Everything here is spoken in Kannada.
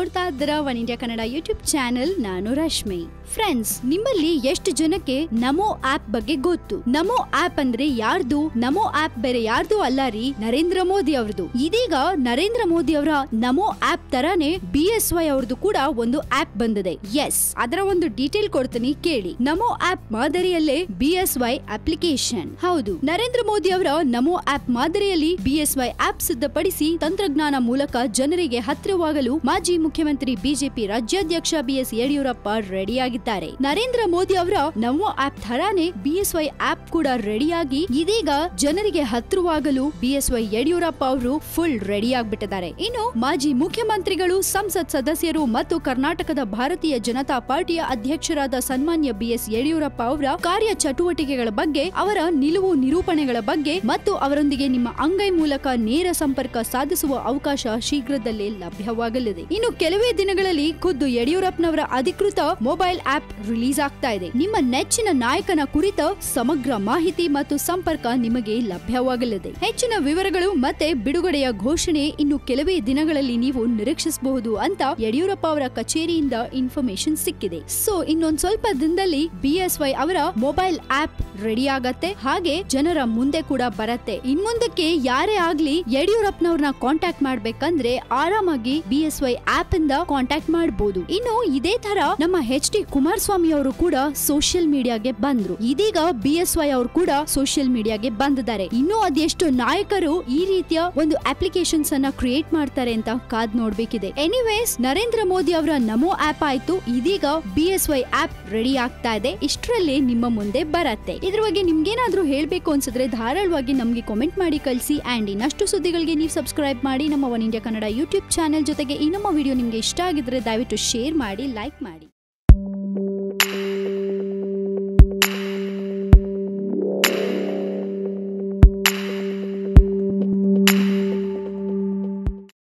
ನೋಡ್ತಾ ಇದ್ದೀರಾ one India Kannada YouTube channel. ನಾನು ರಶ್ಮಿ. ಫ್ರೆಂಡ್ಸ್, ನಿಮ್ಮಲ್ಲಿ ಎಷ್ಟು ಜನಕ್ಕೆ ನಮೋ ಆಪ್ ಬಗ್ಗೆ ಗೊತ್ತು? ನಮೋ ಆಪ್ ಅಂದ್ರೆ ಯಾರ್ದು? ನಮೋ ಆಪ್ ಬೇರೆ ಯಾರ್ದು ಅಲ್ಲ ರೀ, ನರೇಂದ್ರ ಮೋದಿ ಅವ್ರದ್ದು. ಇದೀಗ ನರೇಂದ್ರ ಮೋದಿ ಅವರ ನಮೋ ಆಪ್ ತರಾನೇ BSY ಅವ್ರದ್ದು ಕೂಡ ಒಂದು ಆಪ್ ಬಂದಿದೆ. ಎಸ್, ಅದರ ಒಂದು ಡೀಟೇಲ್ ಕೊಡ್ತೀನಿ ಕೇಳಿ. ನಮೋ ಆಪ್ ಮಾದರಿಯಲ್ಲೇ BSY ಅಪ್ಲಿಕೇಶನ್. ಹೌದು, ನರೇಂದ್ರ ಮೋದಿ ಅವರ ನಮೋ ಆಪ್ ಮಾದರಿಯಲ್ಲಿ BSY ಆಪ್ ಸಿದ್ಧಪಡಿಸಿ ತಂತ್ರಜ್ಞಾನ ಮೂಲಕ ಜನರಿಗೆ ಹತ್ತಿರವಾಗಲು ಮಾಜಿ ಮುಖ್ಯಮಂತ್ರಿ ಬಿಜೆಪಿ ರಾಜ್ಯಾಧ್ಯಕ್ಷ BS ಯಡಿಯೂರಪ್ಪ ರೆಡಿಯಾಗಿದ್ದಾರೆ. ನರೇಂದ್ರ ಮೋದಿ ಅವರ ನಮೋ ಆಪ್ ಥರಾನೇ BSY ಆಪ್ ಕೂಡ ರೆಡಿಯಾಗಿ ಇದೀಗ ಜನರಿಗೆ ಹತ್ತಿರವಾಗಲು BSY ಯಡಿಯೂರಪ್ಪ ಅವರು ಫುಲ್ ರೆಡಿ ಆಗ್ಬಿಟ್ಟಿದ್ದಾರೆ. ಇನ್ನು ಮಾಜಿ ಮುಖ್ಯಮಂತ್ರಿಗಳು, ಸಂಸತ್ ಸದಸ್ಯರು ಮತ್ತು ಕರ್ನಾಟಕದ ಭಾರತೀಯ ಜನತಾ ಪಾರ್ಟಿಯ ಅಧ್ಯಕ್ಷರಾದ ಸನ್ಮಾನ್ಯ BS ಯಡಿಯೂರಪ್ಪ ಅವರ ಕಾರ್ಯ ಚಟುವಟಿಕೆಗಳ ಬಗ್ಗೆ, ಅವರ ನಿಲುವು ನಿರೂಪಣೆಗಳ ಬಗ್ಗೆ ಮತ್ತು ಅವರೊಂದಿಗೆ ನಿಮ್ಮ ಅಂಗೈ ಮೂಲಕ ನೇರ ಸಂಪರ್ಕ ಸಾಧಿಸುವ ಅವಕಾಶ ಶೀಘ್ರದಲ್ಲೇ ಲಭ್ಯವಾಗಲಿದೆ. ಇನ್ನು ಕೆಲವೇ ದಿನಗಳಲ್ಲಿ ಖುದ್ದು ಯಡಿಯೂರಪ್ಪನವರ ಅಧಿಕೃತ ಮೊಬೈಲ್ ಆಪ್ ರಿಲೀಸ್ ಆಗ್ತಾ ಇದೆ. ನಿಮ್ಮ ನೆಚ್ಚಿನ ನಾಯಕನ ಕುರಿತ ಸಮಗ್ರ ಮಾಹಿತಿ ಮತ್ತು ಸಂಪರ್ಕ ನಿಮಗೆ ಲಭ್ಯವಾಗಲಿದೆ. ಹೆಚ್ಚಿನ ವಿವರಗಳು ಮತ್ತೆ ಬಿಡುಗಡೆಯ ಘೋಷಣೆ ಇನ್ನು ಕೆಲವೇ ದಿನಗಳಲ್ಲಿ ನೀವು ನಿರೀಕ್ಷಿಸಬಹುದು ಅಂತ ಯಡಿಯೂರಪ್ಪ ಅವರ ಕಚೇರಿಯಿಂದ ಇನ್ಫಾರ್ಮೇಶನ್ ಸಿಕ್ಕಿದೆ. ಸೊ ಇನ್ನೊಂದ್ ಸ್ವಲ್ಪ ದಿನದಲ್ಲಿ BSY ಅವರ ಮೊಬೈಲ್ ಆಪ್ ರೆಡಿ ಆಗತ್ತೆ, ಹಾಗೆ ಜನರ ಮುಂದೆ ಕೂಡ ಬರತ್ತೆ. ಇನ್ಮುಂದಕ್ಕೆ ಯಾರೇ ಆಗ್ಲಿ ಯಡಿಯೂರಪ್ಪನವ್ರನ್ನ ಕಾಂಟ್ಯಾಕ್ಟ್ ಮಾಡ್ಬೇಕಂದ್ರೆ ಆರಾಮಾಗಿ BSY ಆಪ್ ಇಂದ ಕಾಂಟ್ಯಾಕ್ಟ್ ಮಾಡಬಹುದು. ಇನ್ನು ಇದೇ ತರ ನಮ್ಮ HD ಕುಮಾರಸ್ವಾಮಿ ಅವರು ಕೂಡ ಸೋಷಿಯಲ್ ಮೀಡಿಯಾಗೆ ಬಂದ್ರು. ಇದೀಗ BSY ಅವರು ಕೂಡ ಸೋಷಿಯಲ್ ಮೀಡಿಯಾಗೆ ಬಂದಿದ್ದಾರೆ. ಇನ್ನು ಅದೆಷ್ಟು ನಾಯಕರು ಈ ರೀತಿಯ ಒಂದು ಅಪ್ಲಿಕೇಶನ್ಸ್ ಅನ್ನ ಕ್ರಿಯೇಟ್ ಮಾಡ್ತಾರೆ ಅಂತ ಕಾದ್ ನೋಡ್ಬೇಕಿದೆ. ಎನಿವೇಸ್, ನರೇಂದ್ರ ಮೋದಿ ಅವರ ನಮೋ ಆಪ್ ಆಯ್ತು, ಇದೀಗ BSY ಆಪ್ ರೆಡಿ ಆಗ್ತಾ ಇದೆ. ಇಷ್ಟರಲ್ಲೇ ನಿಮ್ಮ ಮುಂದೆ ಬರತ್ತೆ. ಇದ್ರ ಬಗ್ಗೆ ನಿಮ್ಗೇನಾದ್ರೂ ಹೇಳ್ಬೇಕು ಅನ್ಸಿದ್ರೆ ಧಾರಾಳವಾಗಿ ನಮ್ಗೆ ಕಾಮೆಂಟ್ ಮಾಡಿ ಕಳಿಸಿ. ಅಂಡ್ ಇನ್ನಷ್ಟು ಸುದ್ದಿಗಳಿಗೆ ನೀವು ಸಬ್ಸ್ಕ್ರೈಬ್ ಮಾಡಿ ನಮ್ಮ one India Kannada YouTube channel. ಜೊತೆಗೆ ಈ ನಮ್ಮ ವಿಡಿಯೋ ನಿಮ್ಗೆ ಇಷ್ಟ ಆಗಿದ್ರೆ ದಯವಿಟ್ಟು ಶೇರ್ ಮಾಡಿ, ಲೈಕ್ ಮಾಡಿ.